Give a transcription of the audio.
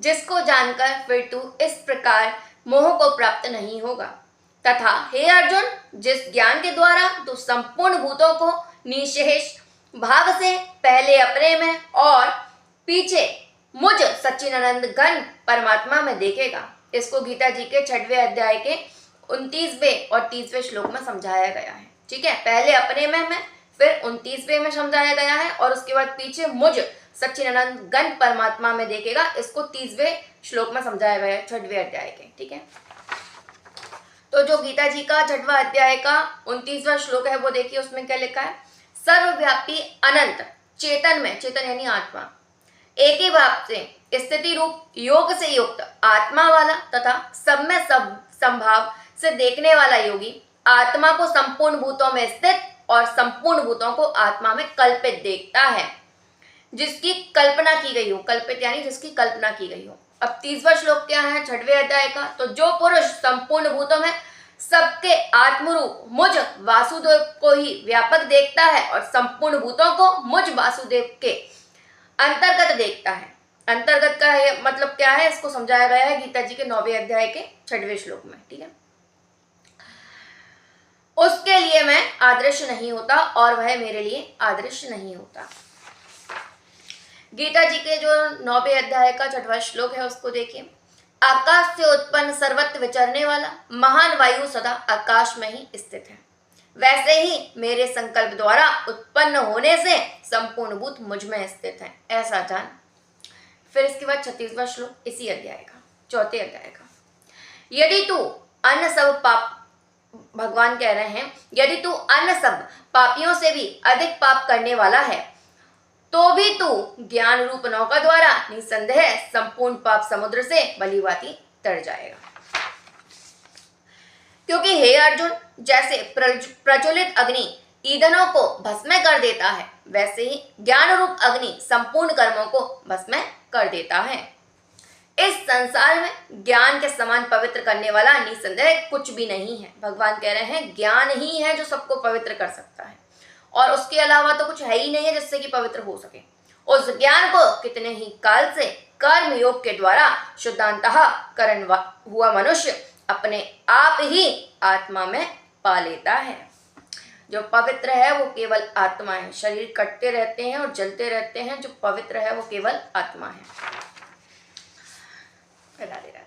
जिसको जानकर फिर तू इस प्रकार मोह को प्राप्त नहीं होगा। तथा हे अर्जुन, जिस ज्ञान के द्वारा तू संपूर्ण भूतों को निशेष भाव से पहले अपने में और पीछे मुझ सच्चिदानंद घन परमात्मा में देखेगा, इसको गीता जी के 6वें अध्याय के 29वें और 30वें श्लोक में समझाया गया है। ठीक है, पहले अपने में फिर 29वें में समझाया गया है और उसके बाद पीछे मुझ सच्चिदानंद घन परमात्मा में देखेगा, इसको 30वें श्लोक में समझाया गया है 6वें अध्याय के। ठीक है, तो जो गीता जी का 6वां अध्याय का 29वां श्लोक है वो देखिए, उसमें क्या लिखा है। सर्वव्यापी अनंत चेतन में, चेतन यानी आत्मा, एक ही भाव से स्थिति रूप योग से युक्त आत्मा वाला तथा सब में सब संभाव से देखने वाला योगी आत्मा को संपूर्ण भूतों में स्थित और संपूर्ण भूतों को आत्मा में कल्पित देखता है, जिसकी कल्पना की गई हो। कल्पित यानी जिसकी कल्पना की गई हो। अब 30वां श्लोक क्या है 6वें अध्याय का, तो जो पुरुष संपूर्ण भूतों में सबके आत्मरूप मुझ वासुदेव को ही व्यापक देखता है और संपूर्ण भूतों को मुझ वासुदेव के अंतर्गत देखता है। अंतर्गत का मतलब क्या है, इसको समझाया गया है गीता जी के 9वें अध्याय के 6वें श्लोक में। ठीक है, उसके लिए मैं आदर्श नहीं होता और वह मेरे लिए आदर्श नहीं होता। गीता जी के जो 9वें अध्याय का 6वां श्लोक है उसको देखिए। आकाश से उत्पन्न सर्वत्र विचरने वाला महान वायु सदा आकाश में ही स्थित है, वैसे ही मेरे संकल्प द्वारा उत्पन्न होने से संपूर्ण भूत मुझ में स्थित है, ऐसा जान। फिर इसके बाद 36वां श्लोक इसी अध्याय का 4वें अध्याय का। यदि तू अन्य सब पाप, भगवान कह रहे हैं, यदि तू अन्य सब पापियों से भी अधिक पाप करने वाला है तो भी तू ज्ञान रूप नौका द्वारा निसंदेह संपूर्ण पाप समुद्र से भलीभांति तर जाएगा। क्योंकि हे अर्जुन, जैसे प्रज्वलित अग्नि ईंधनों को भस्म कर देता है, वैसे ही ज्ञान रूप अग्नि संपूर्ण कर्मों को भस्म कर देता है। इस संसार में ज्ञान के समान पवित्र करने वाला निसंदेह कुछ भी नहीं है। भगवान कह रहे हैं ज्ञान ही है जो सबको पवित्र कर सकता है और उसके अलावा तो कुछ है ही नहीं है जिससे कि पवित्र हो सके। उस ज्ञान को कितने ही काल से कर्म योग के द्वारा शुद्धांतः करण हुआ मनुष्य अपने आप ही आत्मा में पा लेता है। जो पवित्र है वो केवल आत्मा है। शरीर कटते रहते हैं और जलते रहते हैं, जो पवित्र है वो केवल आत्मा है। राधे राधे।